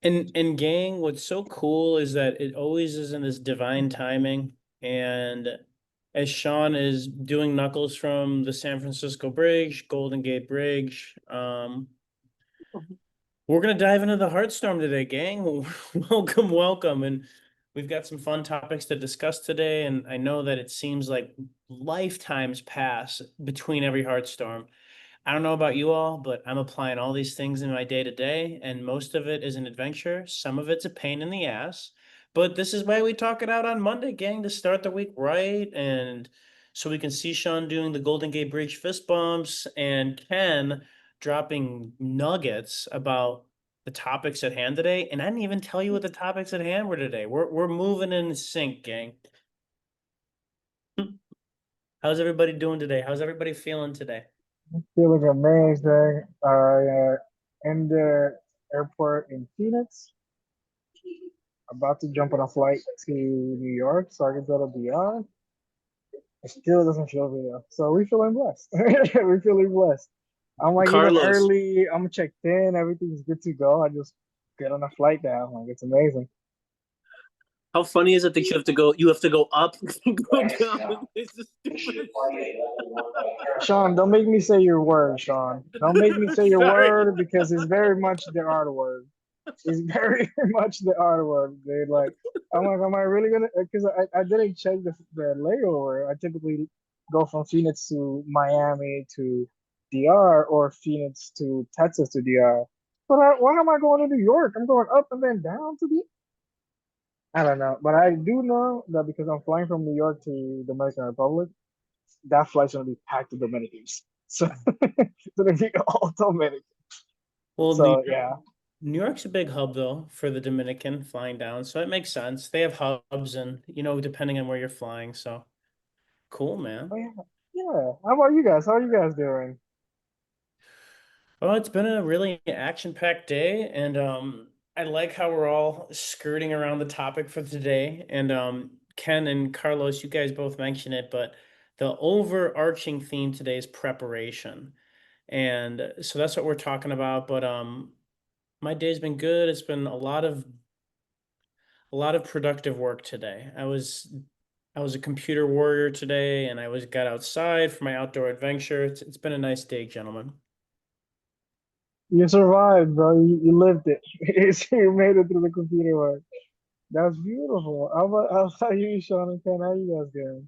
And gang, what's so cool is that it always is in this divine timing. And as Sean is doing knuckles from the San Francisco Bridge, Golden Gate Bridge, we're gonna dive into the Heartstorm today, gang. Welcome, welcome. And we've got some fun topics to discuss today. And I know that it seems like lifetimes pass between every Heartstorm. I don't know about you all, but I'm applying all these things in my day to day, and most of it is an adventure. Some of it's a pain in the ass, but this is why we talk it out on Monday, gang, to start the week right. And so we can see Sean doing the Golden Gate Bridge fist bumps and Ken dropping nuggets about the topics at hand today. And I didn't even tell you what the topics at hand were today. We're moving in sync, gang. How's everybody doing today? How's everybody feeling today? Feeling amazing. In the airport in Phoenix, about to jump on a flight to New York so I can go to DR. It still doesn't feel real. So we're feeling blessed. We're feeling blessed. I'm like even Carlos. early. I'm checked in. Everything's good to go. I just get on a flight now. Like it's amazing. How funny is it that you have to go up and go down? It's the stupidest shit. Sean, don't make me say your word, Sean. Don't make me say your Sorry. word because it's very much the R word. It's very much the R word, dude. Like, I'm like, am I really gonna? Because I didn't check the layover. I typically go from Phoenix to Miami to DR or Phoenix to Texas to DR. But why am I going to New York? I'm going up and then down to the. I don't know, but I do know that because I'm flying from New York to the Dominican Republic, that flight's gonna be packed with Dominicans. So it's gonna be all Dominican. Well, So yeah. New York's a big hub though for the Dominican flying down, so it makes sense. They have hubs and depending on where you're flying. So cool, Oh man. yeah. Yeah. How about you guys? How are you guys doing? Well, it's been a really action-packed day, and I like how we're all skirting around the topic for today. And Ken and Carlos, you guys both mentioned it, but the overarching theme today is preparation. And so that's what we're talking about. But my day's been good. It's been a lot of productive work today. I was a computer warrior today, and I was got outside for my outdoor adventure. It's been a nice day, gentlemen. You survived, bro. You lived it. You made it through the computer work. That's beautiful. How about you, Sean and Ken? How you guys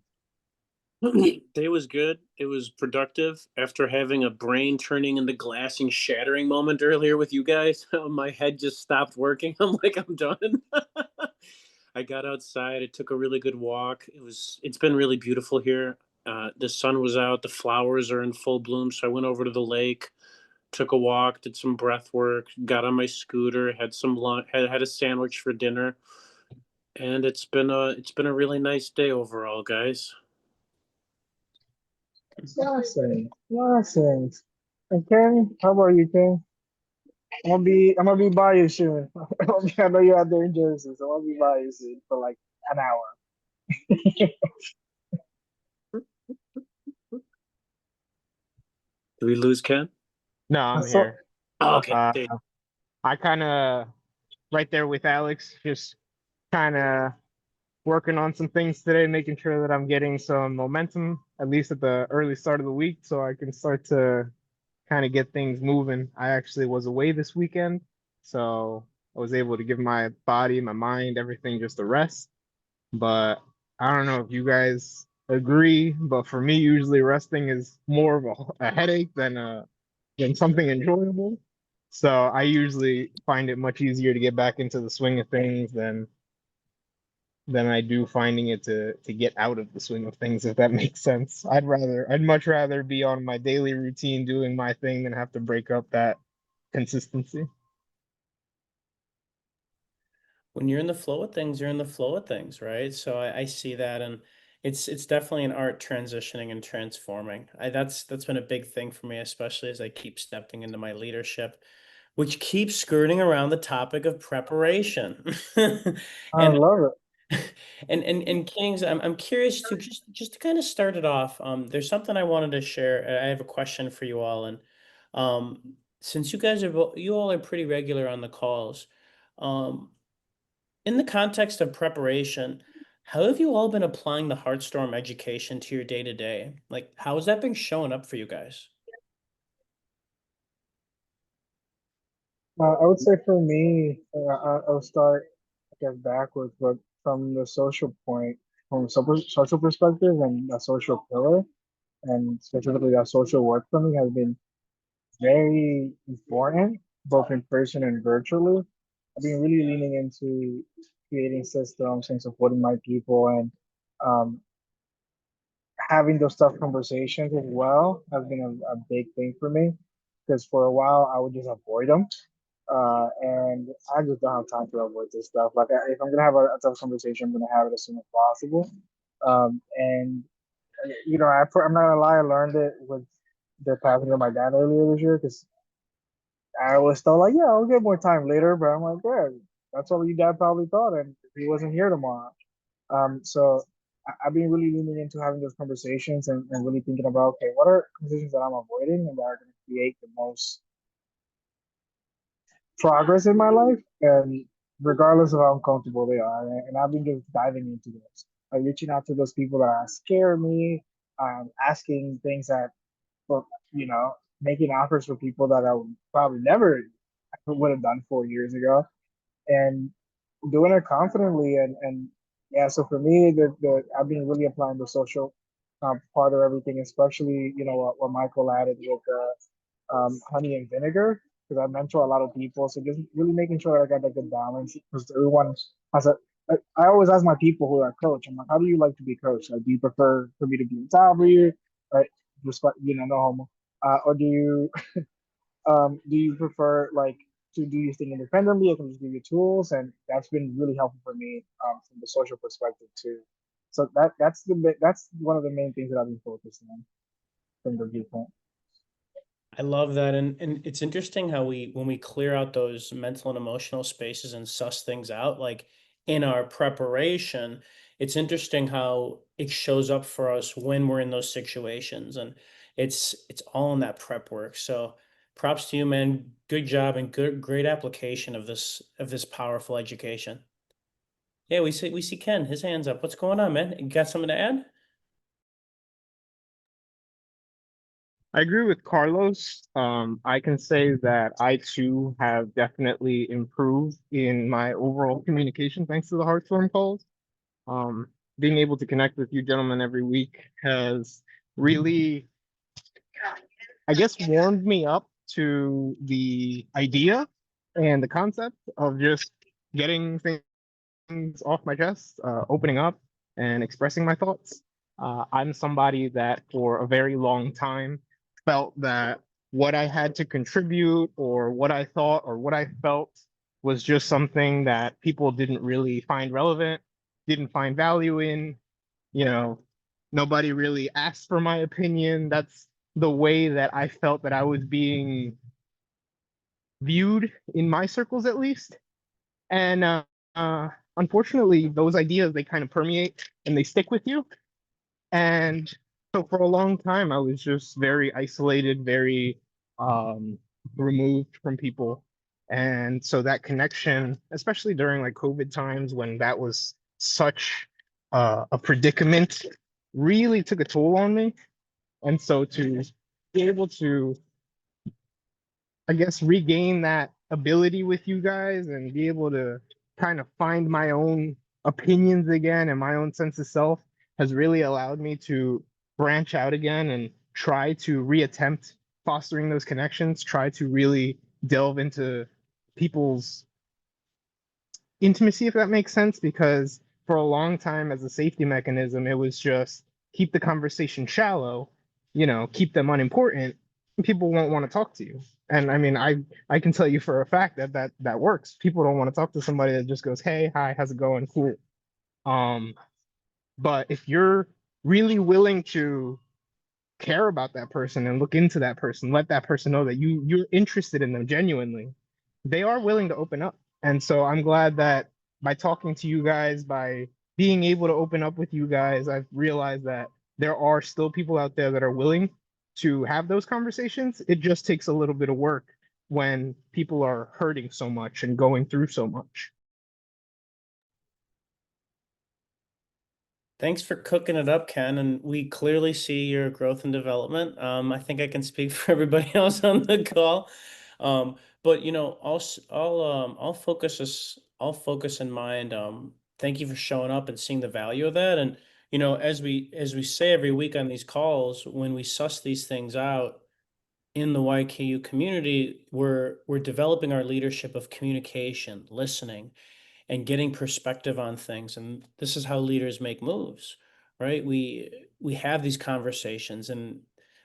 doing? Day was good. It was productive. After having a brain turning into glass and shattering moment earlier with you guys, my head just stopped working. I'm like, I'm done. I got outside. I took a really good walk. It's been really beautiful here. The sun was out. The flowers are in full bloom. So I went over to the lake, took a walk, did some breath work, got on my scooter, had some lunch, had a sandwich for dinner, and it's been a really nice day overall, guys. Blessings. Blessings. And Ken, how about you, Ken? I'm gonna be by you soon. I know you're out there in Jersey, so I'll be by you soon for like an hour. Did we lose Ken? No, I I'm saw. here. Oh, Okay. okay. Uh, I kind of right there with Alex, just kind of working on some things today, making sure that I'm getting some momentum, at least at the early start of the week, so I can start to kind of get things moving. I actually was away this weekend, so I was able to give my body, my mind, everything just a rest. But I don't know if you guys agree, but for me, usually resting is more of a headache than something enjoyable. So I usually find it much easier to get back into the swing of things than I do finding it to get out of the swing of things, if that makes sense. I'd much rather be on my daily routine doing my thing than have to break up that consistency. When you're in the flow of things, you're in the flow of things, right? So I see that, and it's definitely an art transitioning and transforming. That's been a big thing for me, especially as I keep stepping into my leadership, which keeps skirting around the topic of preparation. I And love it. and Kings, I'm curious to just to kind of start it off. There's something I wanted to share. I have a question for you all, and since you guys are you all are pretty regular on the calls, um, in the context of preparation, how have you all been applying the Heartstorm education to your day to day? Like, how has that been showing up for you guys? I would say for me, I'll start, I guess, backwards, but from the social point, from a social perspective and a social pillar, and specifically that social work for me has been very important, both in person and virtually. I've been really leaning into creating systems and supporting my people and um, having those tough conversations as well has been a big thing for me because for a while I would just avoid them. And I just don't have time to avoid this stuff. Like, if I'm gonna have a tough conversation, I'm gonna have it as soon as possible. And I'm not gonna lie, I learned it with the passing of my dad earlier this year because I was still like, yeah, I'll get more time later, but I'm like, yeah, that's what your dad probably thought, and he wasn't here tomorrow. So I've been really leaning into having those conversations and really thinking about, okay, what are conversations that I'm avoiding and that are going to create the most progress in my life, and regardless of how uncomfortable they are. And I've been just diving into those, like reaching out to those people that scare me, asking things that, well, making offers for people that I would probably never would have done 4 years ago, and doing it confidently. And yeah, so for me, the I've been really applying the social part of everything, especially what Michael added with honey and vinegar, because I mentor a lot of people. So just really making sure I got that good balance because everyone has a. I always ask my people who are coach, I'm like, how do you like to be coached? Like, do you prefer for me to be on top of you, right? Just like, no homo, or do you prefer like to do your thing independently? I can just give you tools, and that's been really helpful for me from the social perspective too. So that's one of the main things that I've been focusing on from the viewpoint. I love that. And it's interesting how when we clear out those mental and emotional spaces and suss things out, like in our preparation, it's interesting how it shows up for us when we're in those situations. And it's all in that prep work. So props to you, man. Good job and great application of this powerful education. Yeah, we see Ken, his hands up. What's going on, man? You got something to add? I agree with Carlos. I can say that I too have definitely improved in my overall communication thanks to the Heartstorm calls. Um, Being able to connect with you gentlemen every week has really, I guess, warmed me up to the idea and the concept of just getting things off my chest, opening up and expressing my thoughts. I'm somebody that for a very long time felt that what I had to contribute or what I thought or what I felt was just something that people didn't really find relevant, didn't find value in. You know, nobody really asked for my opinion. That's the way that I felt that I was being viewed in my circles, at least. And uh, unfortunately, those ideas they kind of permeate and they stick with you. And so for a long time, I was just very isolated, very removed from people. And so that connection, especially during like COVID times when that was such a predicament, really took a toll on me. And so to be able to, I guess, regain that ability with you guys and be able to kind of find my own opinions again and my own sense of self has really allowed me to branch out again and try to reattempt fostering those connections, try to really delve into people's intimacy, if that makes sense, because for a long time as a safety mechanism, it was just keep the conversation shallow, keep them unimportant, and people won't want to talk to you. And I mean, I can tell you for a fact that that works. People don't want to talk to somebody that just goes, "Hey, hi, how's it going? Cool." Um, but if you're really willing to care about that person and look into that person, let that person know that you're interested in them genuinely, they are willing to open up. And so I'm glad that by talking to you guys, by being able to open up with you guys, I've realized that there are still people out there that are willing to have those conversations. It just takes a little bit of work when people are hurting so much and going through so much. Thanks for cooking it up, Ken, and we clearly see your growth and development. I think I can speak for everybody else on the call. But I'll focus in mind. Thank you for showing up and seeing the value of that. And as we say every week on these calls, when we suss these things out in the YKU community, we're developing our leadership of communication, listening, and getting perspective on things. And this is how leaders make moves, right? We have these conversations, and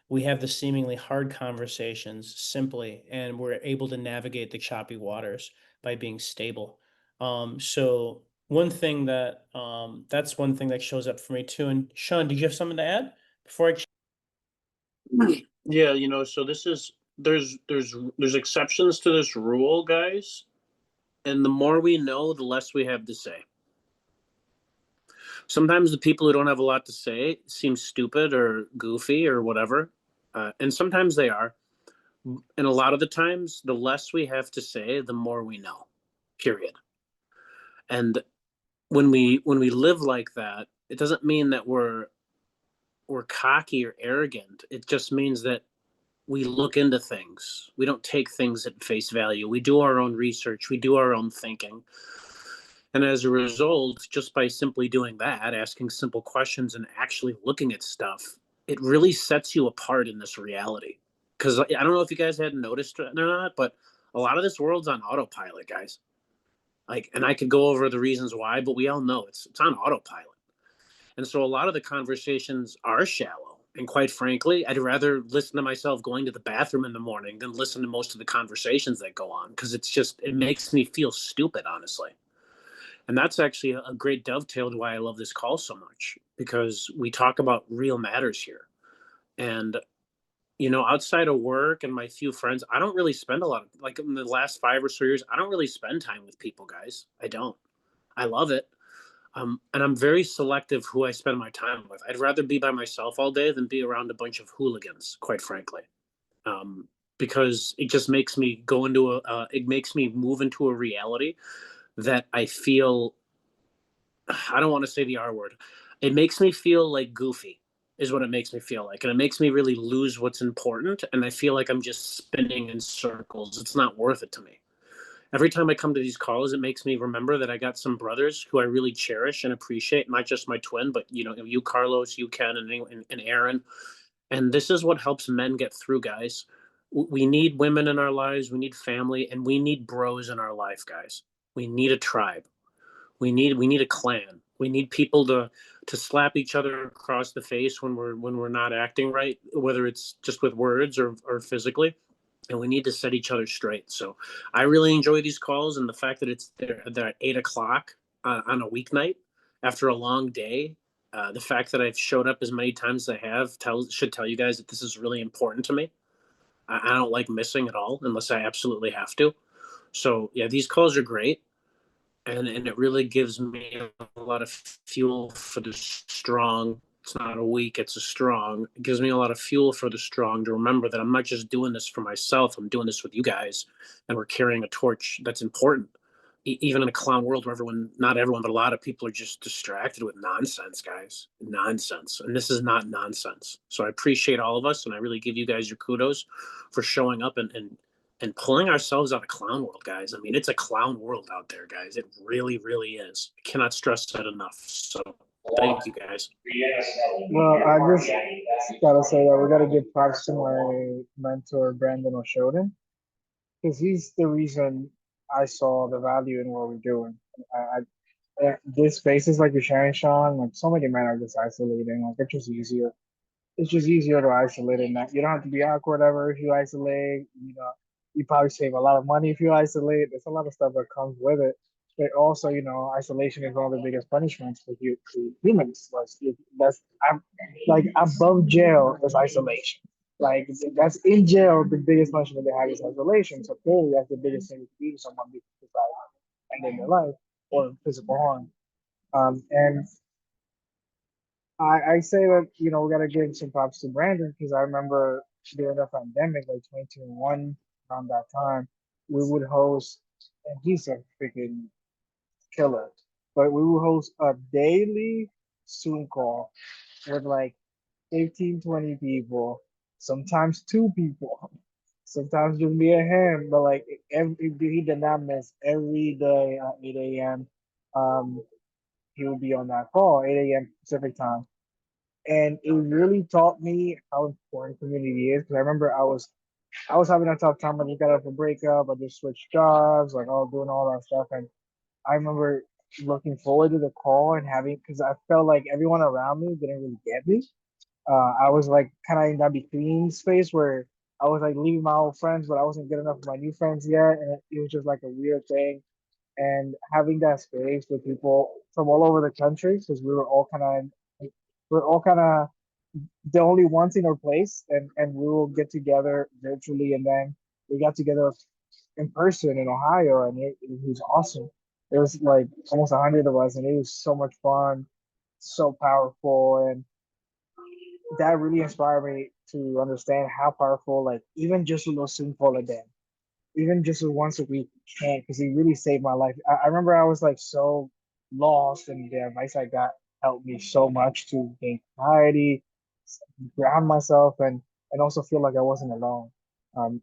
we have the seemingly hard conversations simply, and we're able to navigate the choppy waters by being stable. So one thing that's one thing that shows up for me too. And Sean, did you have something to add before I? Yeah, so this is there's exceptions to this rule, guys, and the more we know, the less we have to say. Sometimes the people who don't have a lot to say seem stupid or goofy or whatever, and sometimes they are. And a lot of the times, the less we have to say, the more we know. Period. And when we live like that, it doesn't mean that we're cocky or arrogant. It just means that we look into things. We don't take things at face value. We do our own research. We do our own thinking. And as a result, just by simply doing that, asking simple questions and actually looking at stuff, it really sets you apart in this reality. Because I don't know if you guys hadn't noticed it or not, but a lot of this world's on autopilot, guys. Like, and I could go over the reasons why, but we all know it's on autopilot. And so a lot of the conversations are shallow. And quite frankly, I'd rather listen to myself going to the bathroom in the morning than listen to most of the conversations that go on, because it makes me feel stupid, honestly. And that's actually a great dovetail to why I love this call so much, because we talk about real matters here. And, outside of work and my few friends, I don't really spend a lot of, like in the last 5 or so years, I don't really spend time with people, guys. I don't. I love it. And I'm very selective who I spend my time with. I'd rather be by myself all day than be around a bunch of hooligans, quite frankly. Um, because it just makes me it makes me move into a reality that I feel, I don't want to say the R word. It makes me feel like goofy, is what it makes me feel like. And it makes me really lose what's important. And I feel like I'm just spinning in circles. It's not worth it to me. Every time I come to these calls, it makes me remember that I got some brothers who I really cherish and appreciate, not just my twin, but you, Carlos, you, Ken, and Aaron. And this is what helps men get through, guys. We need women in our lives, we need family, and we need bros in our life, guys. We need a tribe. We need a clan. We need people to slap each other across the face when we're not acting right, whether it's just with words or physically. And we need to set each other straight. So I really enjoy these calls, and the fact that they're at 8 o'clock on a weeknight after a long day. The fact that I've showed up as many times as I have should tell you guys that this is really important to me. I don't like missing at all unless I absolutely have to. So yeah, these calls are great, and it really gives me a lot of fuel for the strong. It's not a weak, it's a strong. It gives me a lot of fuel for the strong to remember that I'm not just doing this for myself, I'm doing this with you guys, and we're carrying a torch that's important. Even in a clown world where not everyone, but a lot of people are just distracted with nonsense, guys. Nonsense. And this is not nonsense. So I appreciate all of us, and I really give you guys your kudos for showing up and pulling ourselves out of clown world, guys. I mean, it's a clown world out there, guys. It really, really is. I cannot stress that enough. So thank you, guys. Well, I just gotta say that we gotta give props to my mentor Brandon O'Shoden, because he's the reason I saw the value in what we're doing. This spaces like you're sharing, Sean, like so many men are just isolating. Like it's just easier. It's just easier to isolate and not. You don't have to be awkward ever if you isolate. You probably save a lot of money if you isolate. There's a lot of stuff that comes with it. But also, isolation is one of the biggest punishments for humans. That's like above jail is isolation. Like that's in jail, the biggest punishment they have is isolation. So clearly, that's the biggest thing you can do to someone besides ending their life or physical harm. And I say that we gotta give some props to Brandon because I remember during the pandemic, like 2021, around that time, we would host, and he's a freaking killer. But we would host a daily Zoom call with like 15, 20 people, sometimes two people, sometimes just me and him. But like he did not miss every day at 8 a.m. Um, he would be on that call, 8 a.m. Pacific time. And it really taught me how important community is. Because I remember I was having a tough time. I just got out of a breakup. I just switched jobs, like all doing all that stuff. And I remember looking forward to the call and having, because I felt like everyone around me didn't really get me. I was like kind of in that between space where I was like leaving my old friends, but I wasn't good enough for my new friends yet, and it was just like a weird thing. And having that space with people from all over the country, because we were all kind of the only ones in our place, and we will get together virtually, and then we got together in person in Ohio, and it was awesome. It was like almost 100 of us, and it was so much fun, so powerful, and that really inspired me to understand how powerful, like even just a little simple a day, even just a once a week can, because it really saved my life. I remember I was like so lost, and the advice I got helped me so much to gain clarity, ground myself, and also feel like I wasn't alone.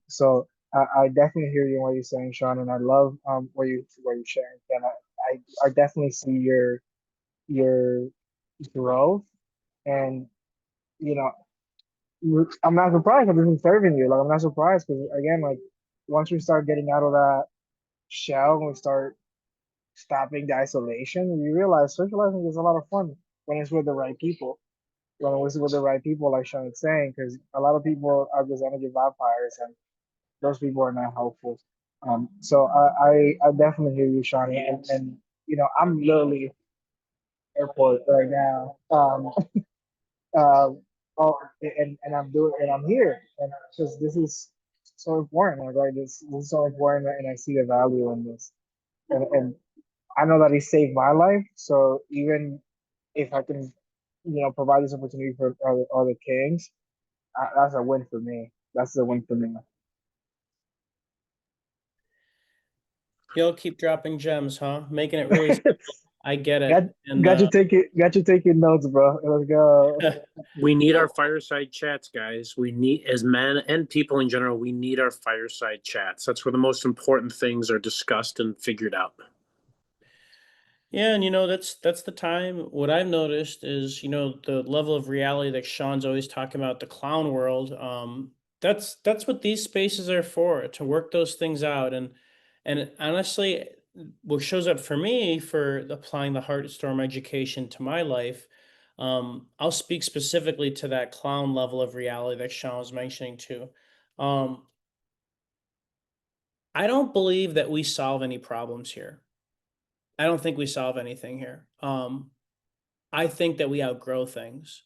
So I definitely hear you in what you're saying, Sean, and I love what you're sharing. And I definitely see your growth, and you know I'm not surprised I've been serving you. Like I'm not surprised because again, like once we start getting out of that shell and we start stopping the isolation, we realize socializing is a lot of fun when it's with the right people. When it's with the right people, like Sean is saying, because a lot of people are just energy vampires, and those people are not helpful. So I definitely hear you, Sean, and I'm literally airport right now. Uh, oh, and I'm doing, and I'm here, and because this is so important, like right, this is so important, and I see the value in this, and I know that it saved my life. So even if I can, provide this opportunity for other kings, that's a win for me. That's a win for me. You'll keep dropping gems, huh? Making it raise. I get got it. And got you taking notes, bro. Let's go. We need our fireside chats, guys. We need, as men and people in general, we need our fireside chats. That's where the most important things are discussed and figured out. yeah, and that's the time. What I've noticed is, the level of reality that Sean's always talking about, the clown world. That's what these spaces are for, to work those things out. And honestly, what shows up for me for applying the Heartstorm education to my life, I'll speak specifically to that clown level of reality that Sean was mentioning too. Um, I don't believe that we solve any problems here. I don't think we solve anything here. I think that we outgrow things.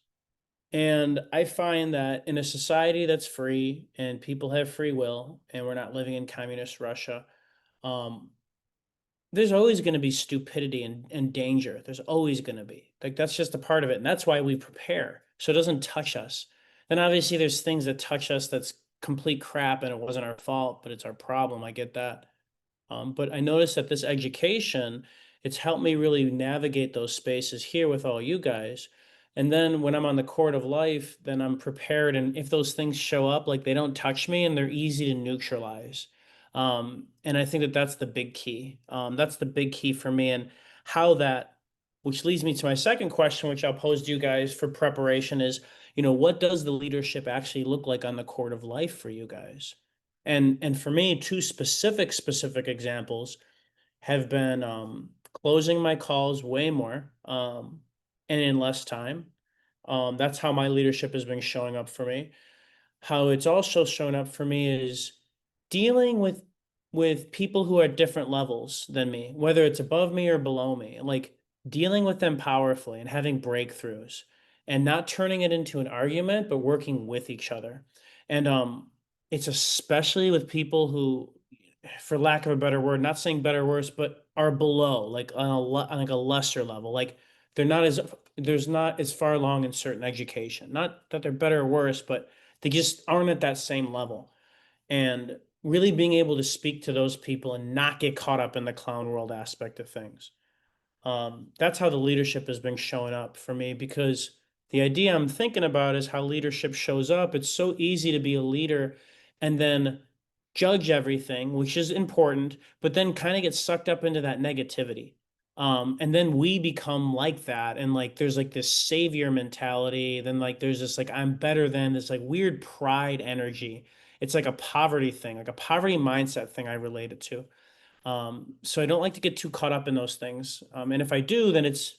And I find that in a society that's free and people have free will, and we're not living in communist Russia, um, there's always going to be stupidity and danger. There's always going to be. Like, that's just a part of it. And that's why we prepare. So it doesn't touch us. Then obviously there's things that touch us that's complete crap and it wasn't our fault, but it's our problem. I get that. But I noticed that this education, it's helped me really navigate those spaces here with all you guys. And then when I'm on the court of life, then I'm prepared. And if those things show up, like they don't touch me and they're easy to neutralize. And I think that that's the big key. That's the big key for me. And how that, which leads me to my second question, which I'll pose to you guys for preparation is, what does the leadership actually look like on the court of life for you guys? And for me, two specific examples have been closing my calls way more and in less time. That's how my leadership has been showing up for me. How it's also shown up for me is dealing with people who are at different levels than me, whether it's above me or below me, like dealing with them powerfully and having breakthroughs and not turning it into an argument, but working with each other. And it's especially with people who, for lack of a better word, not saying better or worse, but are below, like on like a lesser level. Like they're not as there's not as far along in certain education. Not that they're better or worse, but they just aren't at that same level. And really being able to speak to those people and not get caught up in the clown world aspect of things. That's how the leadership has been showing up for me, because the idea I'm thinking about is how leadership shows up. It's so easy to be a leader and then judge everything, which is important, but then kind of get sucked up into that negativity. And then we become like that. And like there's like this savior mentality. Then like there's this like I'm better than, this like weird pride energy. It's like a poverty thing, like a poverty mindset thing I relate it to. So I don't like to get too caught up in those things. And if I do, then it's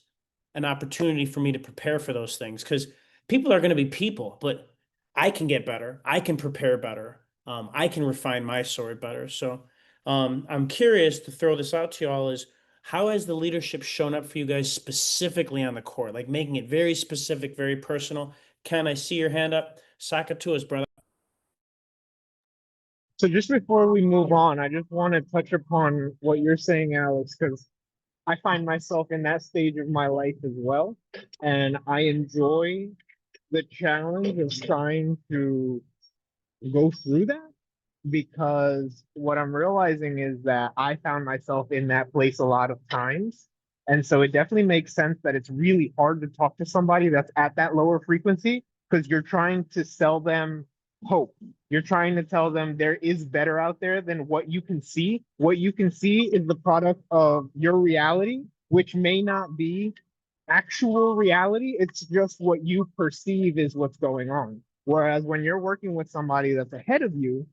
an opportunity for me to prepare for those things, because people are going to be people, but I can get better. I can prepare better. I can refine my sword better. So I'm curious to throw this out to y'all is, how has the leadership shown up for you guys specifically on the court? Like making it very specific, very personal. Ken, I see your hand up. Sock it to us, brother. So just before we move on, I just want to touch upon what you're saying, Alex, because I find myself in that stage of my life as well. And I enjoy the challenge of trying to go through that, because what I'm realizing is that I found myself in that place a lot of times. And so it definitely makes sense that it's really hard to talk to somebody that's at that lower frequency, because you're trying to sell them hope. You're trying to tell them there is better out there than what you can see. What you can see is the product of your reality, which may not be actual reality. It's just what you perceive is what's going on. Whereas when you're working with somebody that's ahead of you,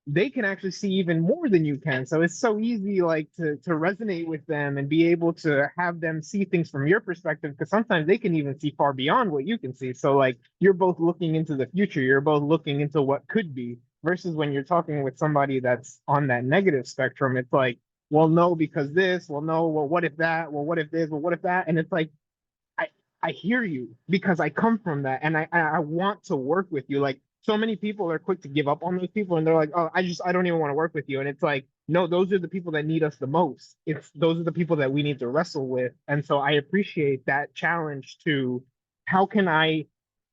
they can actually see even more than you can. So it's so easy like to resonate with them and be able to have them see things from your perspective, because sometimes they can even see far beyond what you can see. So like you're both looking into the future, you're both looking into what could be, versus when you're talking with somebody that's on that negative spectrum, it's like, well, no, because this, well, no, well, what if that, well, what if this, well, what if that? And it's like, I I hear you because I come from that, and I want to work with you. Like so many people are quick to give up on those people, and they're like, oh, I don't even want to work with you. And it's like, no, those are the people that need us the most. It's those are the people that we need to wrestle with. And so I appreciate that challenge to how can I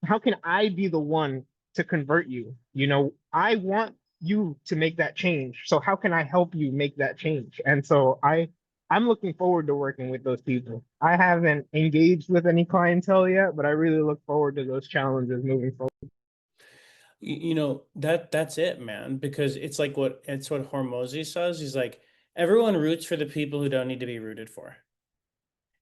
how can I be the one to convert you? You know, I want you to make that change. So how can I help you make that change? And so I'm looking forward to working with those people. I haven't engaged with any clientele yet, but I really look forward to those challenges moving forward. You know, that's it, man, because it's what Hormozy says. He's like, everyone roots for the people who don't need to be rooted for.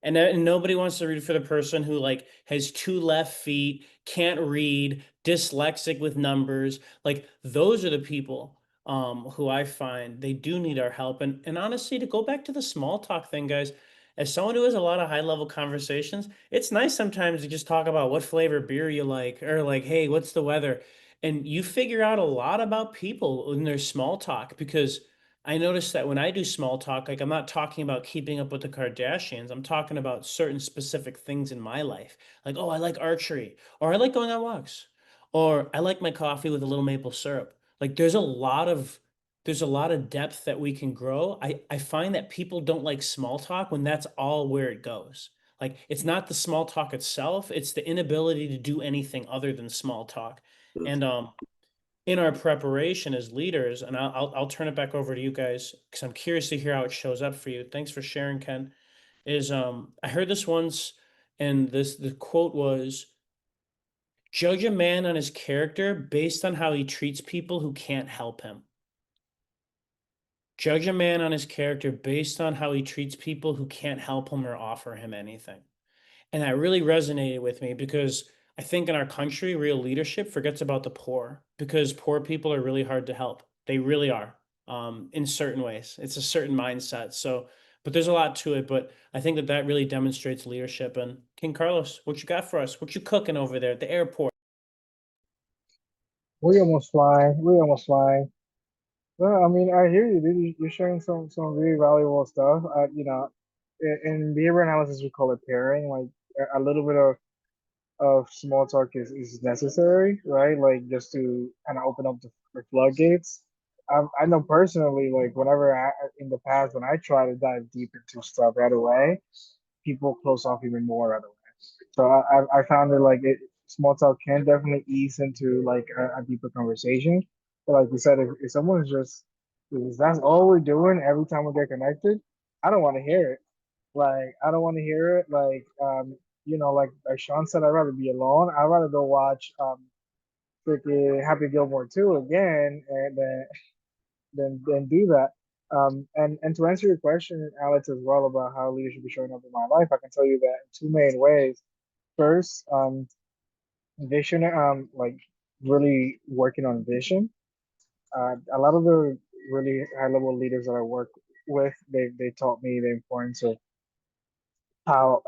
And nobody wants to root for the person who like has two left feet, can't read, dyslexic with numbers. Like those are the people who I find they do need our help. And honestly, to go back to the small talk thing, guys, as someone who has a lot of high level conversations, it's nice sometimes to just talk about what flavor beer you like, or like, hey, what's the weather? And you figure out a lot about people in their small talk, because I noticed that when I do small talk, like I'm not talking about keeping up with the Kardashians. I'm talking about certain specific things in my life. Like, oh, I like archery, or I like going on walks, or I like my coffee with a little maple syrup. Like there's a lot of depth that we can grow. I find that people don't like small talk when that's all where it goes. Like it's not the small talk itself, it's the inability to do anything other than small talk. And in our preparation as leaders, and I'll turn it back over to you guys because I'm curious to hear how it shows up for you. Thanks for sharing, Ken. Is I heard this once, and the quote was, "Judge a man on his character based on how he treats people who can't help him." Judge a man on his character based on how he treats people who can't help him or offer him anything. And that really resonated with me, because I think in our country, real leadership forgets about the poor, because poor people are really hard to help. They really are, in certain ways. It's a certain mindset. So, but there's a lot to it. But I think that that really demonstrates leadership. And King Carlos, what you got for us? What you cooking over there at the airport? We almost fly. We almost fly. Well, I mean, I hear you, dude. You're sharing some really valuable stuff. In behavior analysis, we call it pairing. Like a little bit of small talk is necessary, right? Like just to kind of open up the floodgates. I know personally, like whenever in the past when I try to dive deep into stuff right away, people close off even more right away. So I found that like small talk can definitely ease into like a deeper conversation. But like you said, if someone's just if that's all we're doing every time we get connected, I don't want to hear it. Like I don't want to hear it. Like like Sean said, I'd rather be alone. I'd rather go watch freaking Happy Gilmore 2 again and then do that. And to answer your question, Alex, as well about how leaders should be showing up in my life, I can tell you that in two main ways. First, vision, like really working on vision. A lot of the really high level leaders that I work with, they taught me the importance of how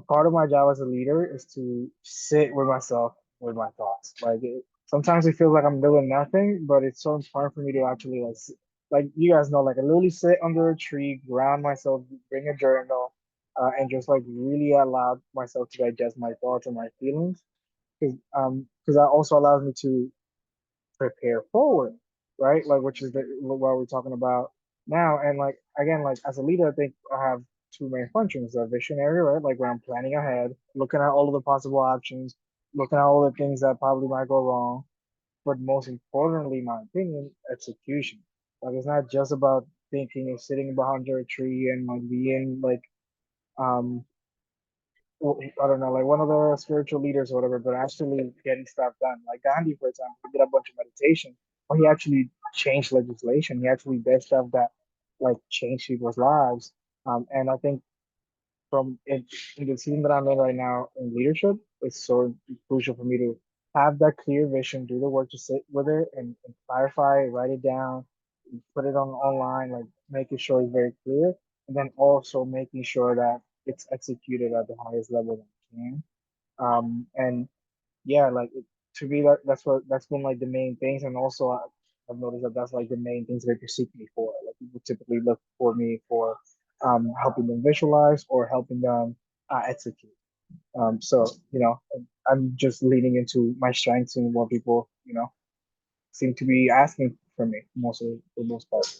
part of my job as a leader is to sit with myself with my thoughts. Sometimes it feels like I'm doing nothing, but it's so important for me to actually like you guys know, like I literally sit under a tree, ground myself, bring a journal, and just like really allow myself to digest my thoughts and my feelings, because that also allows me to prepare forward, right? Like which is what we're talking about now. And like again, like as a leader, I think I have two main functions: a visionary, right? Like where I'm planning ahead, looking at all of the possible options, looking at all the things that probably might go wrong. But most importantly, my opinion, execution. Like it's not just about thinking of sitting behind a tree and like being like um I don't know, like one of the spiritual leaders or whatever, but actually getting stuff done. Like Gandhi, for example, he did a bunch of meditation, but he actually changed legislation. He actually did stuff that like changed people's lives. And I think from it in the team that I'm in right now in leadership, it's so crucial for me to have that clear vision, do the work to sit with it and clarify, write it down, put it on online, like making sure it's very clear, and then also making sure that it's executed at the highest level that it can. And yeah, like to me, that's been like the main things, and also I've noticed that that's like the main things that they seek me for. Like people typically look for me for helping them visualize or helping them execute. So I'm just leaning into my strengths and what people seem to be asking from me for the most part.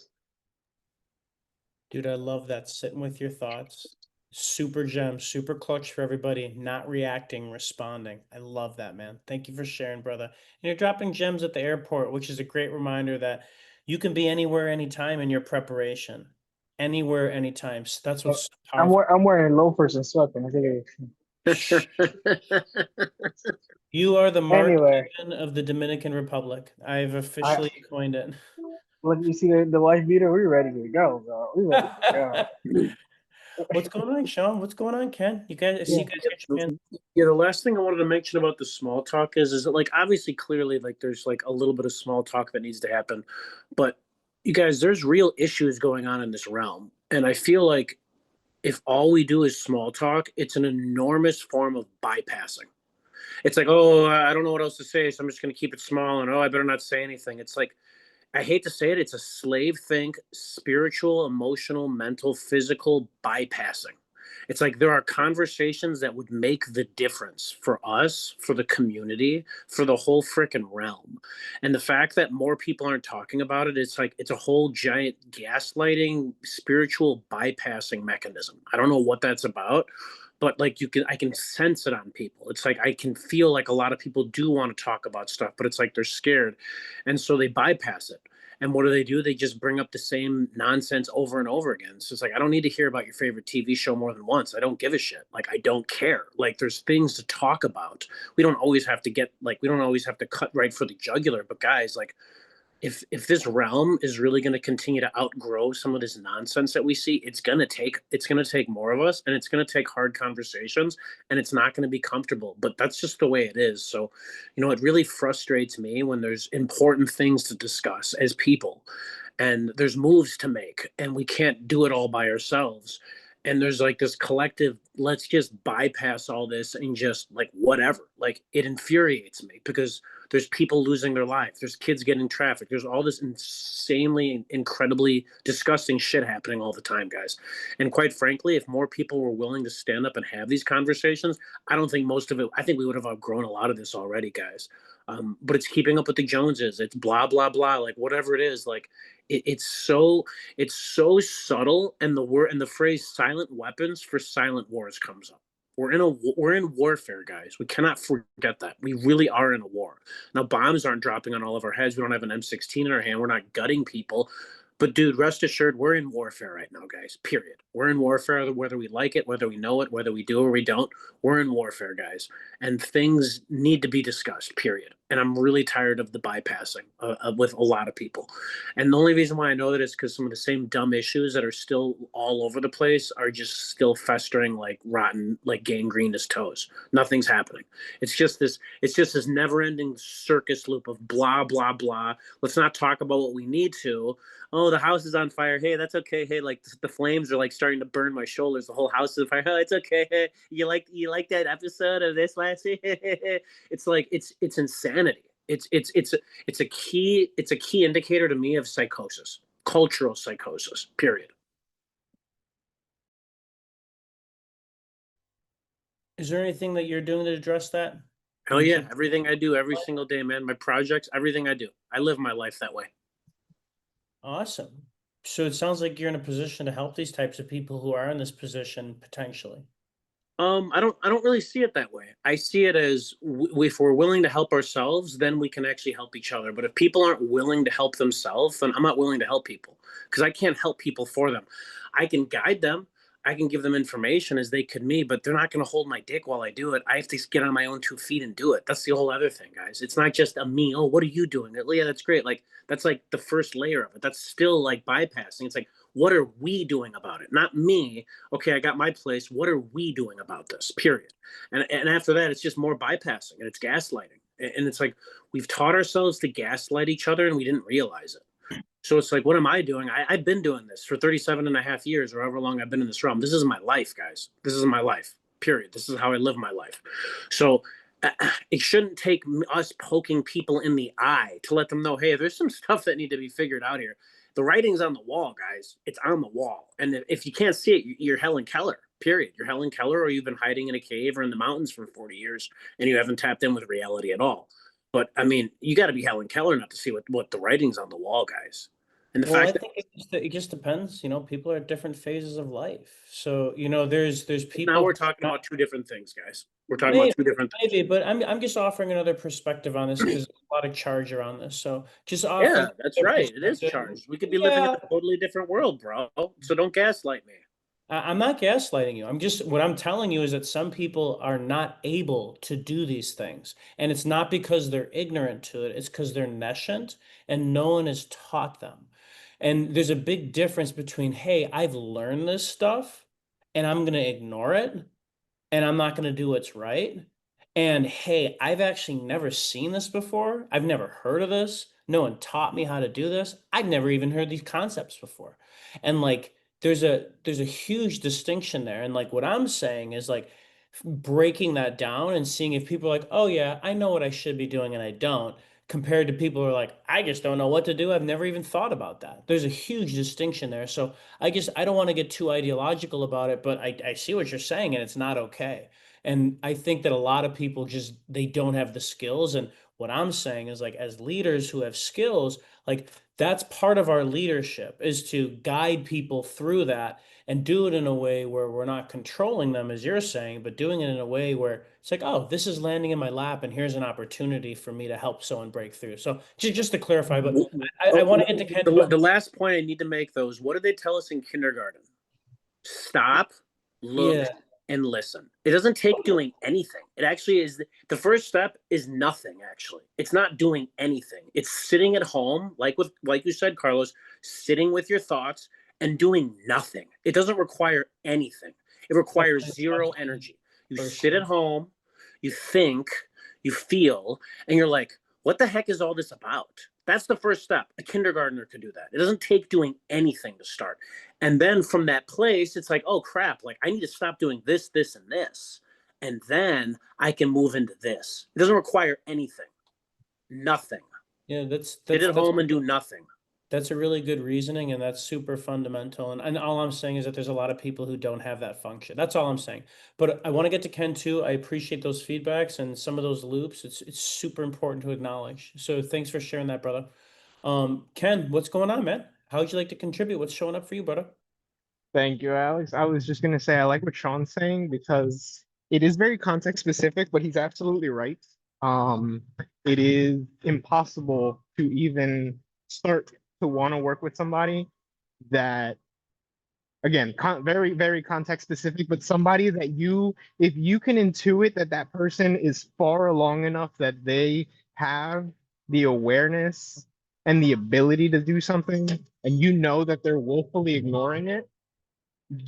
Dude, I love that. Sitting with your thoughts. Super gem, super clutch for everybody. Not reacting, responding. I love that, man. Thank you for sharing, brother. And you're dropping gems at the airport, which is a great reminder that you can be anywhere, anytime in your preparation. Anywhere, anytime. So that's what's so powerful. I'm wearing loafers and sweatpants. I think You are the Mark anyway, Cuban of the Dominican Republic. I've I officially coined it. look. You see the wife beater. We're ready to go, bro. We're ready to go. What's going on, Sean? What's going on, Ken? You guys, I see Yeah. you guys got your hands. Yeah, the last thing I wanted to mention about the small talk is that like obviously clearly like there's like a little bit of small talk that needs to happen, but you guys, there's real issues going on in this realm, and I feel like if all we do is small talk, it's an enormous form of bypassing. It's like, oh, I don't know what else to say, so I'm just going to keep it small, and oh, I better not say anything. It's like I hate to say it, it's a slave think, spiritual, emotional, mental, physical bypassing. It's like there are conversations that would make the difference for us, for the community, for the whole freaking realm. And the fact that more people aren't talking about it, it's like it's a whole giant gaslighting, spiritual bypassing mechanism. I don't know what that's about, but like I can sense it on people. It's like I can feel like a lot of people do want to talk about stuff, but it's like they're scared, and so they bypass it. And what do? They just bring up the same nonsense over and over again. So it's like, I don't need to hear about your favorite TV show more than once. I don't give a shit. Like, I don't care. Like, there's things to talk about. We don't always have to we don't always have to cut right for the jugular. But guys, like, if this realm is really going to continue to outgrow some of this nonsense that we see, it's going to take more of us, and it's going to take hard conversations, and it's not going to be comfortable, but that's just the way it is. So it really frustrates me when there's important things to discuss as people, and there's moves to make, and we can't do it all by ourselves, and there's like this collective, let's just bypass all this and just like whatever. Like, it infuriates me because there's people losing their life, there's kids getting trafficked, there's all this insanely incredibly disgusting shit happening all the time, guys. And quite frankly, if more people were willing to stand up and have these conversations, I think we would have outgrown a lot of this already, guys. But it's keeping up with the Joneses, it's blah blah blah, like whatever it is, like it's so subtle, and the word and the phrase silent weapons for silent wars comes up. We're in warfare, guys. We cannot forget that. We really are in a war. Now, bombs aren't dropping on all of our heads. We don't have an M16 in our hand. We're not gutting people. But dude, rest assured, we're in warfare right now, guys. Period. We're in warfare, whether we like it, whether we know it, whether we do or we don't. We're in warfare, guys, and things need to be discussed. Period. And I'm really tired of the bypassing with a lot of people. And the only reason why I know that is because some of the same dumb issues that are still all over the place are just still festering like rotten, like gangrene as toes. Nothing's happening. It's just this. It's just this never-ending circus loop of blah blah blah. Let's not talk about what we need to. Oh, the house is on fire. Hey, that's okay. Hey, like the flames are like starting to burn my shoulders. The whole house is on fire. Oh, it's okay. Hey, you like that episode of this last week? It's like it's insanity. It's a key indicator to me of psychosis, cultural psychosis. Period. Is there anything that you're doing to address that? Hell yeah, everything I do every single day, man. My projects, everything I do. I live my life that way. Awesome. So it sounds like you're in a position to help these types of people who are in this position potentially. I don't really see it that way. I see it as if we're willing to help ourselves, then we can actually help each other. But if people aren't willing to help themselves, then I'm not willing to help people because I can't help people for them. I can guide them. I can give them information as they could me, but they're not going to hold my dick while I do it. I have to get on my own 2 feet and do it. That's the whole other thing, guys. It's not just a me. Oh, what are you doing? Yeah, that's great. Like that's like the first layer of it. That's still like bypassing. It's like, what are we doing about it? Not me. Okay, I got my place. What are we doing about this? Period. And after that, it's just more bypassing and it's gaslighting. And it's like we've taught ourselves to gaslight each other and we didn't realize it. So it's like, what am I doing? I've been doing this for 37 and a half years or however long I've been in this realm. This is my life, guys. This is my life, period. This is how I live my life. So it shouldn't take us poking people in the eye to let them know, hey, there's some stuff that need to be figured out here. The writing's on the wall, guys. It's on the wall. And if you can't see it, you're Helen Keller, period. You're Helen Keller or you've been hiding in a cave or in the mountains for 40 years and you haven't tapped in with reality at all. But I mean, you got to be Helen Keller not to see what the writing's on the wall, guys. And the Well, I fact that think it just depends. People are at different phases of life. So, there's now people we're who talking are about two different things, guys. We're talking maybe, about two different things. maybe, but I'm just offering another perspective on this because there's a lot of charge around this. So just offering Yeah, that's another right. It is perspective. charged. We could be living in Yeah, a totally different world, bro. So don't gaslight me. I'm not gaslighting you. What I'm telling you is that some people are not able to do these things. And it's not because they're ignorant to it, it's because they're nescient and no one has taught them. And there's a big difference between, hey, I've learned this stuff and I'm going to ignore it and I'm not going to do what's right. And hey, I've actually never seen this before. I've never heard of this. No one taught me how to do this. I've never even heard these concepts before. And like there's a huge distinction there. And like what I'm saying is like breaking that down and seeing if people are like, "Oh yeah, I know what I should be doing and I don't." Compared to people who are like, "I just don't know what to do. I've never even thought about that." There's a huge distinction there. So I don't want to get too ideological about it, but I see what you're saying and it's not okay. And I think that a lot of people just they don't have the skills. And what I'm saying is like as leaders who have skills, like that's part of our leadership is to guide people through that and do it in a way where we're not controlling them, as you're saying, but doing it in a way where it's like, oh, this is landing in my lap, and here's an opportunity for me to help someone break through. So just to clarify, but I want to get to Ken. The last point I need to make, though, is what did they tell us in kindergarten? Stop, look, Yeah, and listen. It doesn't take doing anything. It actually is the first step is nothing, actually. It's not doing anything. It's sitting at home, like you said, Carlos, sitting with your thoughts and doing nothing. It doesn't require anything. It requires zero energy. You sit at home, you think, you feel, and you're like, what the heck is all this about? That's the first step. A kindergartner could do that. It doesn't take doing anything to start. And then from that place, it's like, oh crap, like I need to stop doing this, this, and this. And then I can move into this. It doesn't require anything. Nothing. yeah, Sit at home and do nothing. that's a really good reasoning, and that's super fundamental. And all I'm saying is that there's a lot of people who don't have that function. That's all I'm saying. But I want to get to Ken too. I appreciate those feedbacks and some of those loops. It's super important to acknowledge. So thanks for sharing that, brother. Ken, what's going on, man? How would you like to contribute? What's showing up for you, brother? Thank you, Alex. I was just gonna say I like what Sean's saying because it is very context specific, but he's absolutely right. It is impossible to even start to want to work with somebody that, again, very, very context specific, but somebody that if you can intuit that that person is far along enough that they have the awareness and the ability to do something, and you know that they're willfully ignoring it,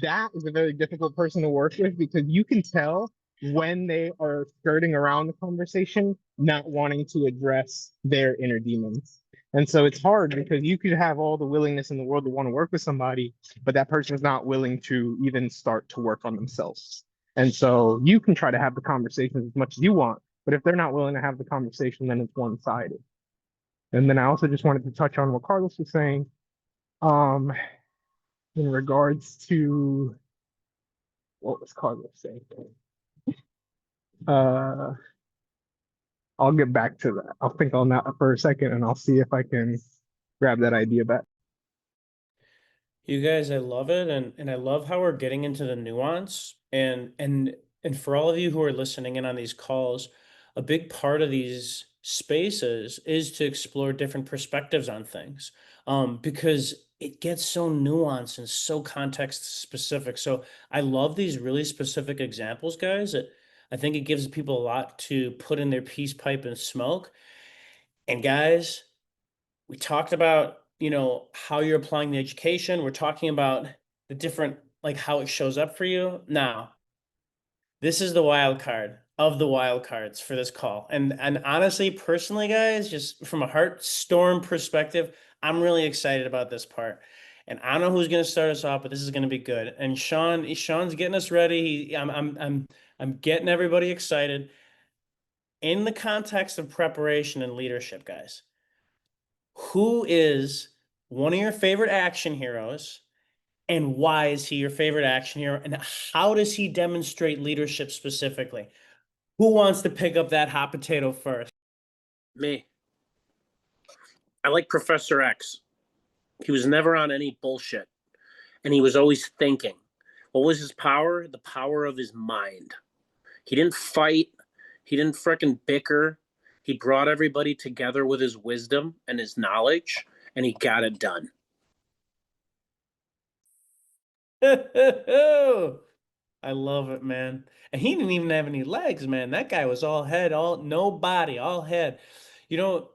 that is a very difficult person to work with because you can tell when they are skirting around the conversation, not wanting to address their inner demons. And so it's hard because you could have all the willingness in the world to want to work with somebody, but that person is not willing to even start to work on themselves. And so you can try to have the conversation as much as you want, but if they're not willing to have the conversation, then it's one-sided. And then I also just wanted to touch on what Carlos was saying. In regards to what was Carlos saying? Uh, I'll get back to that. I'll think on that for a second and I'll see if I can grab that idea back. You guys, I love it, and I love how we're getting into the nuance, and for all of you who are listening in on these calls, a big part of these spaces is to explore different perspectives on things, because it gets so nuanced and so context specific. So I love these really specific examples, guys. I think it gives people a lot to put in their peace pipe and smoke. And guys, we talked about, how you're applying the education. We're talking about the different, like how it shows up for you. Now, this is the wild card of the wild cards for this call. And honestly, personally, guys, just from a Heartstorm perspective, I'm really excited about this part. And I don't know who's going to start us off, but this is going to be good. And Sean's getting us ready. I'm getting everybody excited in the context of preparation and leadership, guys. Who is one of your favorite action heroes, and why is he your favorite action hero, and how does he demonstrate leadership specifically? Who wants to pick up that hot potato first? Me. I like Professor X. He was never on any bullshit, and he was always thinking. What was his power? The power of his mind. He didn't fight. He didn't frickin' bicker. He brought everybody together with his wisdom and his knowledge, and he got it done. I love it, man. And he didn't even have any legs, man. That guy was all head, no body, all head. You know,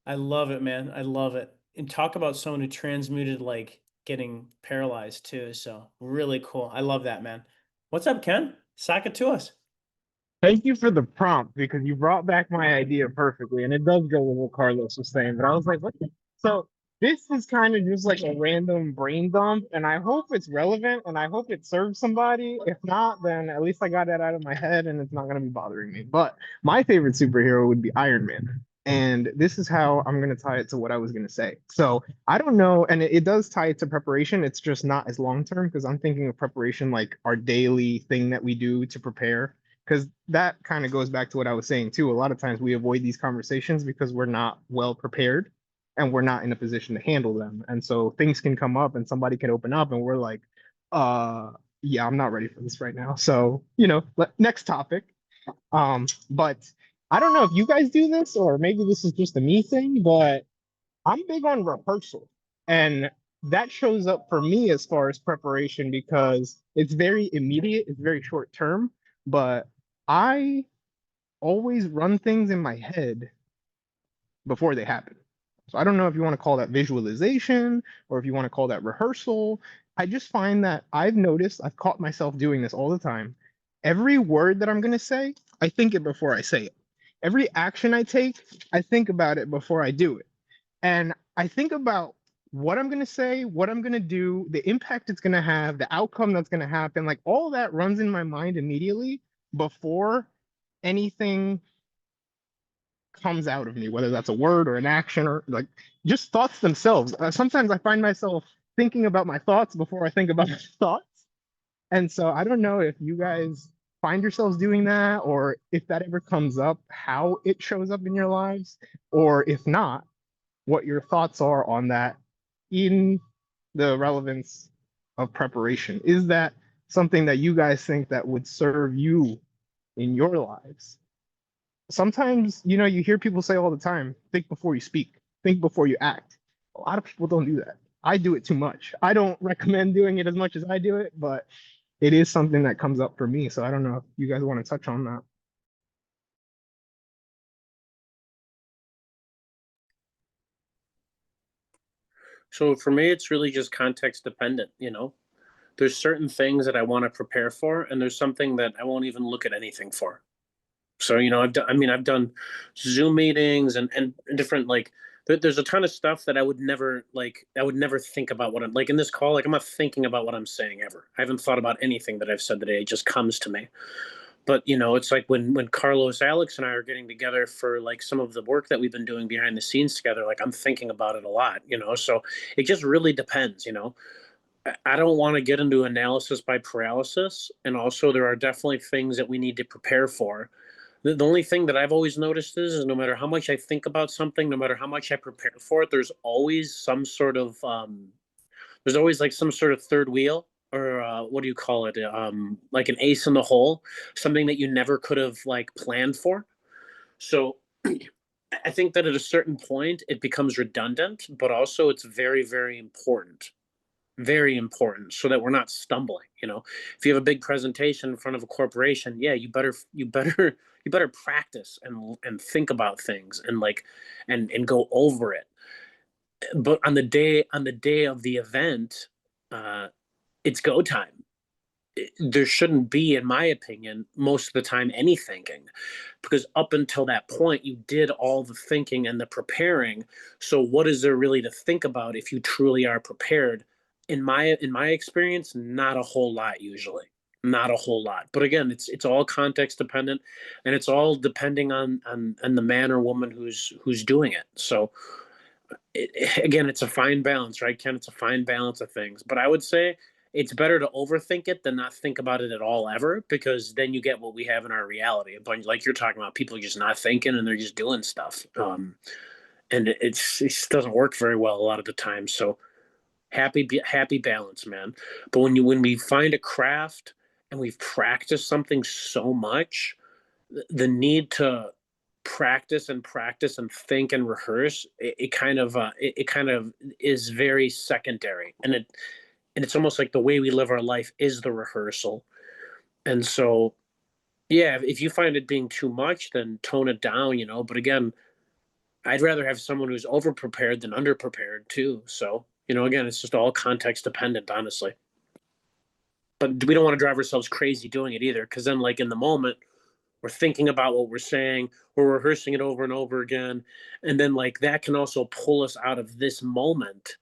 I love it, man. I love it. And talk about someone who transmuted like getting paralyzed too. So really cool. I love that, man. What's up, Ken? Sock it to us. Thank you for the prompt because you brought back my idea perfectly, and it does go with what Carlos was saying. But I was like, what? So this is kind of just like a random brain dump, and I hope it's relevant and I hope it serves somebody. If not, then at least I got that out of my head and it's not going to be bothering me. But my favorite superhero would be Iron Man. And this is how I'm going to tie it to what I was going to say. So I don't know, and it does tie it to preparation. It's just not as long term because I'm thinking of preparation like our daily thing that we do to prepare, because that kind of goes back to what I was saying too. A lot of times we avoid these conversations because we're not well prepared and we're not in a position to handle them. And so things can come up and somebody can open up and we're like, yeah, I'm not ready for this right now. So, next topic. But I don't know if you guys do this or maybe this is just a me thing, but I'm big on rehearsal. And that shows up for me as far as preparation because it's very immediate, it's very short term, but I always run things in my head before they happen. So I don't know if you want to call that visualization or if you want to call that rehearsal. I just find that I've caught myself doing this all the time. Every word that I'm going to say, I think it before I say it. Every action I take, I think about it before I do it. And I think about what I'm going to say, what I'm going to do, the impact it's going to have, the outcome that's going to happen. Like all that runs in my mind immediately before anything comes out of me, whether that's a word or an action or like just thoughts themselves. Sometimes I find myself thinking about my thoughts before I think about my thoughts. And so I don't know if you guys find yourselves doing that or if that ever comes up, how it shows up in your lives, or if not, what your thoughts are on that in the relevance of preparation. Is that something that you guys think that would serve you in your lives. Sometimes, you know, you hear people say all the time, think before you speak, think before you act. A lot of people don't do that. I do it too much. I don't recommend doing it as much as I do it, but it is something that comes up for me. So I don't know if you guys want to touch on that. So for me, it's really just context dependent, you know? There's certain things that I want to prepare for, and there's something that I won't even look at anything for. So, you know, I've done Zoom meetings and different like there's a ton of stuff that I would never think about what I'm like in this call, like I'm not thinking about what I'm saying ever. I haven't thought about anything that I've said today. It just comes to me. But you know, it's like when Carlos, Alex, and I are getting together for like some of the work that we've been doing behind the scenes together, like I'm thinking about it a lot, you know. So it just really depends, you know. I don't want to get into analysis by paralysis. And also, there are definitely things that we need to prepare for. The only thing that I've always noticed is no matter how much I think about something, no matter how much I prepare for it, there's always like some sort of third wheel or what do you call it? Like an ace in the hole, something that you never could have like planned for. So I think that at a certain point it becomes redundant, but also it's very, very important so that we're not stumbling. You know, if you have a big presentation in front of a corporation, yeah, you better practice and think about things and like and go over it. But on the day of the event, uh it's go time. There shouldn't be, in my opinion, most of the time any thinking, because up until that point you did all the thinking and the preparing. So what is there really to think about if you truly are prepared? In my experience, not a whole lot usually. Not a whole lot. But again, it's all context dependent, and it's all depending on the man or woman who's doing it. So again, it's a fine balance, right, Ken? It's a fine balance of things. But I would say it's better to overthink it than not think about it at all ever, because then you get what we have in our reality. A bunch like you're talking about, people are just not thinking and they're just doing stuff. And it just doesn't work very well a lot of the time. So happy balance, man. But when we find a craft and we've practiced something so much, the need to practice and think and rehearse it kind of is very secondary, and it's almost like the way we live our life is the rehearsal. And so yeah, if you find it being too much, then tone it down, you know. But again, I'd rather have someone who's over prepared than under prepared too. So you know, again, it's just all context dependent, honestly. But we don't want to drive ourselves crazy doing it either, because then like in the moment we're thinking about what we're saying, we're rehearsing it over and over again, and then like that can also pull us out of this moment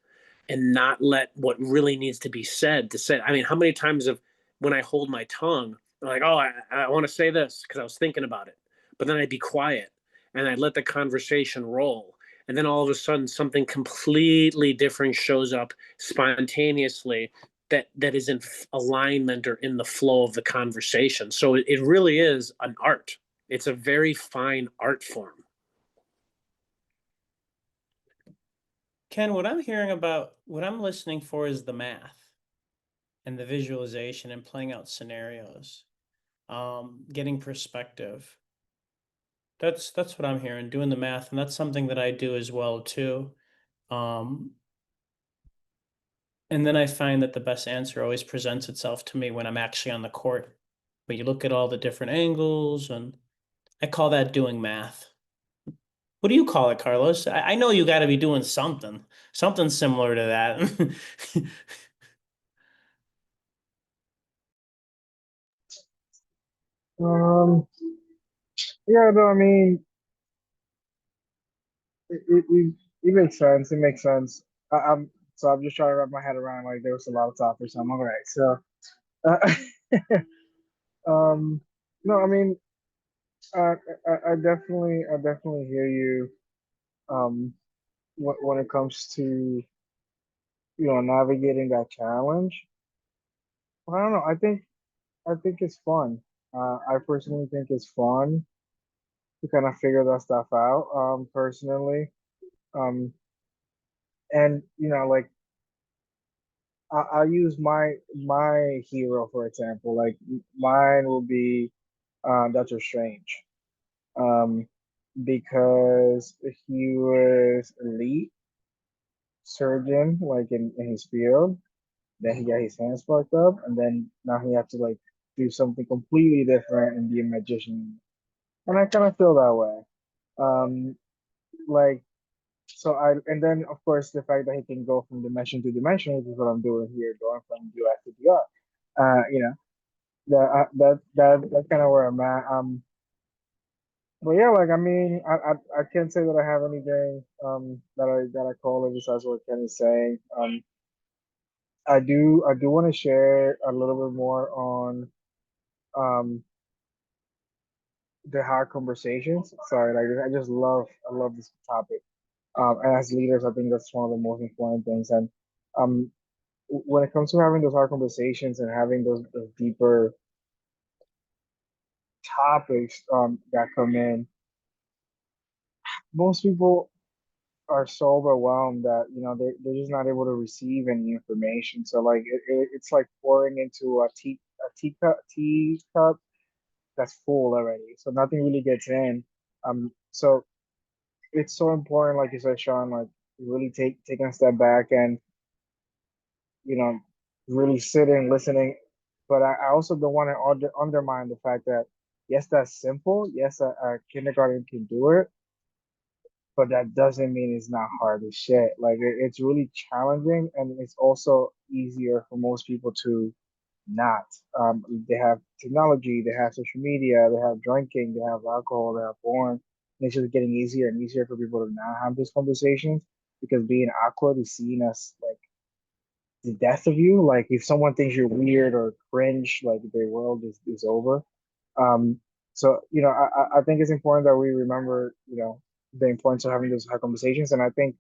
and not let what really needs to be said to say. I mean, how many times have when I hold my tongue, I'm like, oh, I want to say this because I was thinking about it, but then I'd be quiet and I'd let the conversation roll, and then all of a sudden something completely different shows up spontaneously that is in alignment or in the flow of the conversation. So it really is an art. It's a very fine art form. Ken, what I'm listening for is the math and the visualization and playing out scenarios, getting perspective. That's what I'm hearing, doing the math, and that's something that I do as well too. Um, and then I find that the best answer always presents itself to me when I'm actually on the court. But you look at all the different angles, and I call that doing math. What do you call it, Carlos? I know you got to be doing something similar to that. Um, yeah, no, I mean, it makes sense. It makes sense. I'm just trying to wrap my head around like there was a lot of topics. So I'm all right. So, uh, um, no, I mean, I definitely hear you. Um, when it comes to navigating that challenge. I don't know. I think it's fun. I personally think it's fun to kind of figure that stuff out. Personally, um, and like I use my hero for example. Like mine will be Doctor Strange, um, because he was elite surgeon, like in his field. Then he got his hands fucked up, and then now he had to like do something completely different and be a magician. And I kind of feel that way. Um, like so and then of course the fact that he can go from dimension to dimension, which is what I'm doing here, going from US to DR. You know, that's kind of where I'm at. But yeah, like I mean, I can't say that I have anything that I call it besides what Ken is saying. I do want to share a little bit more on um the hard conversations. Sorry, like I love this topic. And as leaders, I think that's one of the most important things. And um, when it comes to having those hard conversations and having those deeper topics that come in, most people are so overwhelmed that they're just not able to receive any information. So like it's like pouring into a teacup that's full already, so nothing really gets in. So it's so important, like you said, Sean, like really taking a step back and you know really sitting, listening. But I also don't want to undermine the fact that yes, that's simple. Yes, a kindergarten can do it, but that doesn't mean it's not hard as shit. Like it's really challenging, and it's also easier for most people to not. They have technology, they have social media, they have drinking, they have alcohol, they have porn. And it's just getting easier and easier for people to not have these conversations because being awkward is seen as like the death of you. Like if someone thinks you're weird or cringe, like their world is over. Um, so I think it's important that we remember, the importance of having those hard conversations. And I think,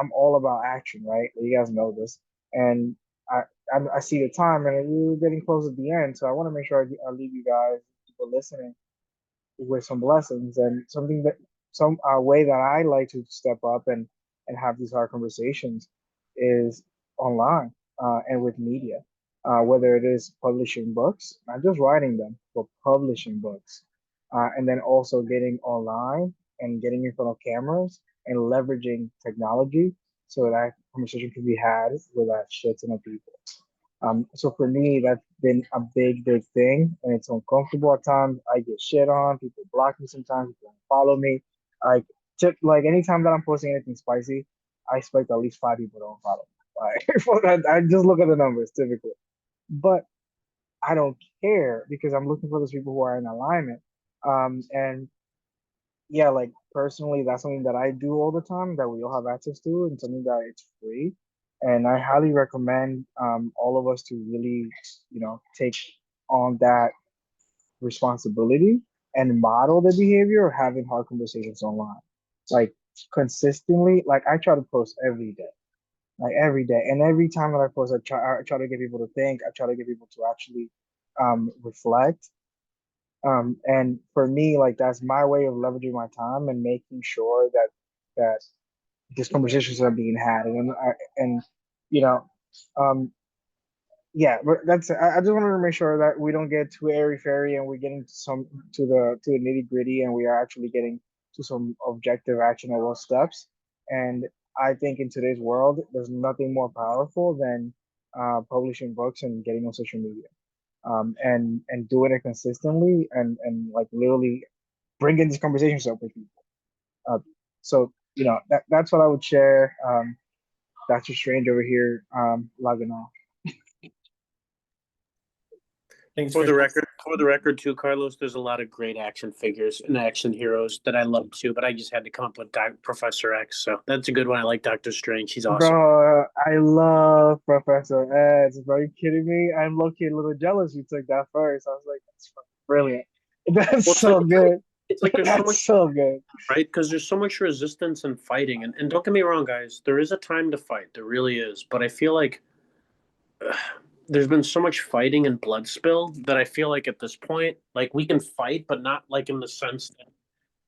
I'm all about action, right? You guys know this, and I I see the time, and we're getting close at the end, so I want to make sure I leave you guys, people listening, with some blessings and something that some way that I like to step up and have these hard conversations is online and with media, whether it is publishing books, not just writing them, but publishing books, and then also getting online and getting in front of cameras and leveraging technology so that conversation can be had without shit ton of people. So for me, that's been a big, big thing, and it's uncomfortable at times. I get shit on. People block me sometimes. People don't follow me. Like, like anytime that I'm posting anything spicy, I expect at least 5 people don't follow me. Like, for that, I just look at the numbers typically, but I don't care because I'm looking for those people who are in alignment. And yeah, like personally, that's something that I do all the time that we all have access to and something that it's free. And I highly recommend all of us to really, take on that responsibility and model the behavior of having hard conversations online. Like consistently, like I try to post every day, like every day. And every time that I post, I try to get people to think, I try to get people to actually reflect, and for me, like that's my way of leveraging my time and making sure that these conversations are being had. And you know, um, yeah, but I just wanted to make sure that we don't get too airy fairy and we're getting to the nitty gritty and we are actually getting to some objective actionable steps. And I think in today's world, there's nothing more powerful than publishing books and getting on social media, and doing it consistently and like literally bringing these conversations up with people. Uh, so that's what I would share. Dr. Strange over here, logging off. Thanks For the record, too, Carlos, there's a lot of great action figures and action heroes that I love too. But I just had to come up with Professor X, so that's a good one. I like Doctor Strange. He's awesome. Bro, I love Professor X. Are you kidding me? I'm low-key a little jealous you took that first. I was like, that's fucking brilliant. That's Well, so good. It's like there's so That's much, so good. right? Because there's so much resistance and fighting, and don't get me wrong, guys. There is a time to fight. There really is. But I feel like there's been so much fighting and blood spill that I feel like at this point, like we can fight, but not like in the sense that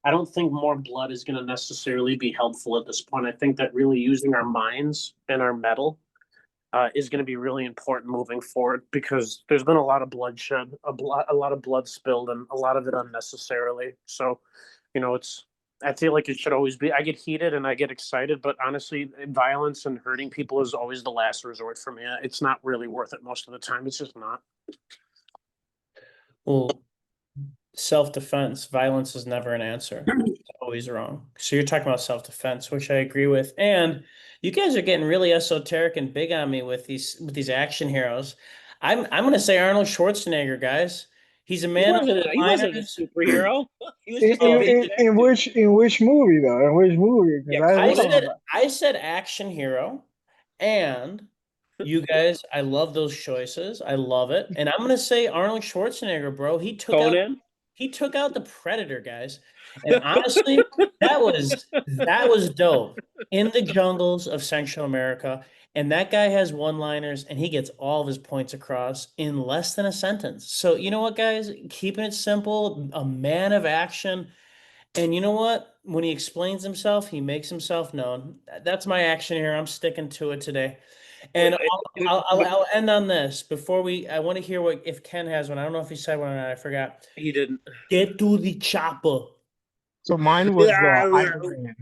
I don't think more blood is going to necessarily be helpful at this point. I think that really using our minds and our metal is going to be really important moving forward because there's been a lot of bloodshed, a lot of blood spilled, and a lot of it unnecessarily. So, it's. I feel like it should always be. I get heated and I get excited, but honestly, violence and hurting people is always the last resort for me. It's not really worth it most of the time. It's just not. Well, self-defense, violence is never an answer. It's always wrong. So you're talking about self-defense, which I agree with. And you guys are getting really esoteric and big on me with these action heroes. I'm gonna say Arnold Schwarzenegger, guys. He's a man of He wasn't a one-liners. superhero. He was In, just in, a Oh, in, big in dude. which movie though? In which movie? Because Yeah, I we're talking said about. I said action hero, and you guys, I love those choices. I love it. And I'm gonna say Arnold Schwarzenegger, bro. Conan. He took out the Predator, guys. And honestly, that was dope. In the jungles of Central America. And that guy has one-liners and he gets all of his points across in less than a sentence. So you know what, guys? Keeping it simple, a man of action. And you know what? When he explains himself, he makes himself known. That's my action here. I'm sticking to it today. And I'll end on this before I want to hear what if Ken has one. I don't know if he said one or not. I forgot. He didn't. Get to the chopper. So mine was Iron Man.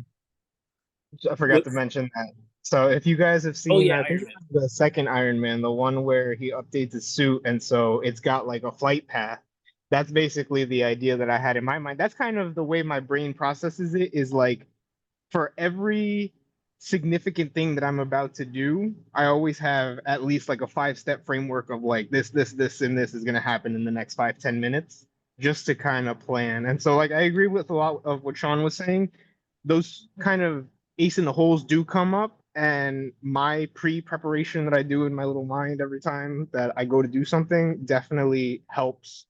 I forgot to mention that. So if you guys have Oh seen, yeah, I think Iron Man. it's the second Iron Man, the one where he updates his suit and so it's got like a flight path. That's basically the idea that I had in my mind. That's kind of the way my brain processes it, is like for every significant thing that I'm about to do, I always have at least like a 5-step framework of like this, and this is gonna happen in the next 5-10 minutes, just to kind of plan. And so like I agree with a lot of what Sean was saying. Those kind of ace in the holes do come up, and my pre-preparation that I do in my little mind every time that I go to do something definitely helps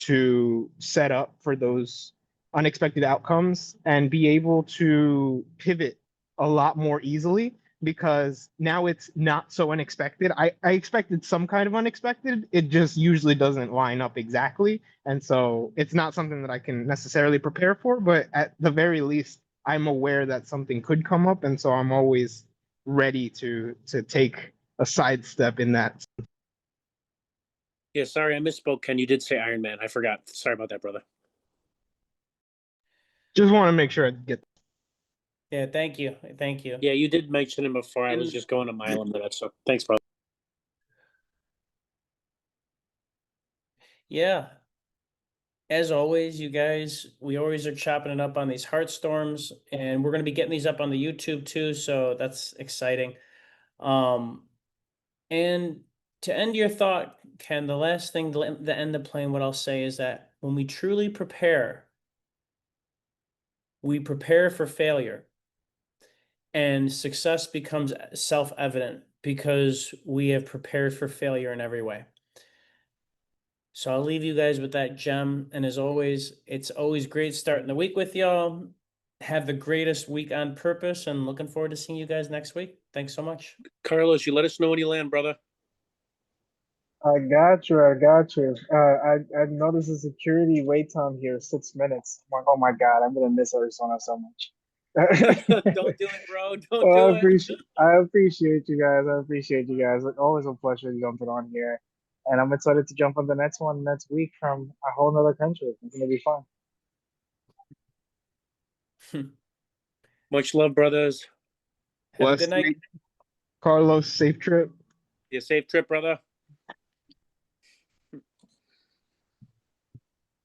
to set up for those unexpected outcomes and be able to pivot a lot more easily, because now it's not so unexpected. I expected some kind of unexpected. It just usually doesn't line up exactly. And so it's not something that I can necessarily prepare for, but at the very least, I'm aware that something could come up. And so I'm always ready to take a sidestep in that. Yeah, sorry, I misspoke, Ken. You did say Iron Man. I forgot. Sorry about that, brother. Just want to make sure I get. Yeah, thank you. Thank you. Yeah, you did mention him before. I was And just going a mile a minute. So thanks, brother. yeah, as always, you guys, we always are chopping it up on these Heartstorms, and we're gonna be getting these up on the YouTube too, so that's exciting. And to end your thought, Ken, the last thing the end the plane, what I'll say is that when we truly prepare, we prepare for failure, and success becomes self-evident because we have prepared for failure in every way. So I'll leave you guys with that gem. And as always, it's always great starting the week with y'all. Have the greatest week on purpose, and looking forward to seeing you guys next week. Thanks so much. Carlos, you let us know when you land, brother. I got you. I got you. I noticed the security wait time here, 6 minutes. I'm like, oh my God, I'm gonna miss Arizona so much. Don't do it, bro. Don't Well, do it. I appreciate you guys. I appreciate you guys. It's always a pleasure jumping on here. And I'm excited to jump on the next one next week from a whole nother country. It's gonna be fun. Much love, brothers. Have a good night. Carlos, safe trip. Be a safe trip, brother.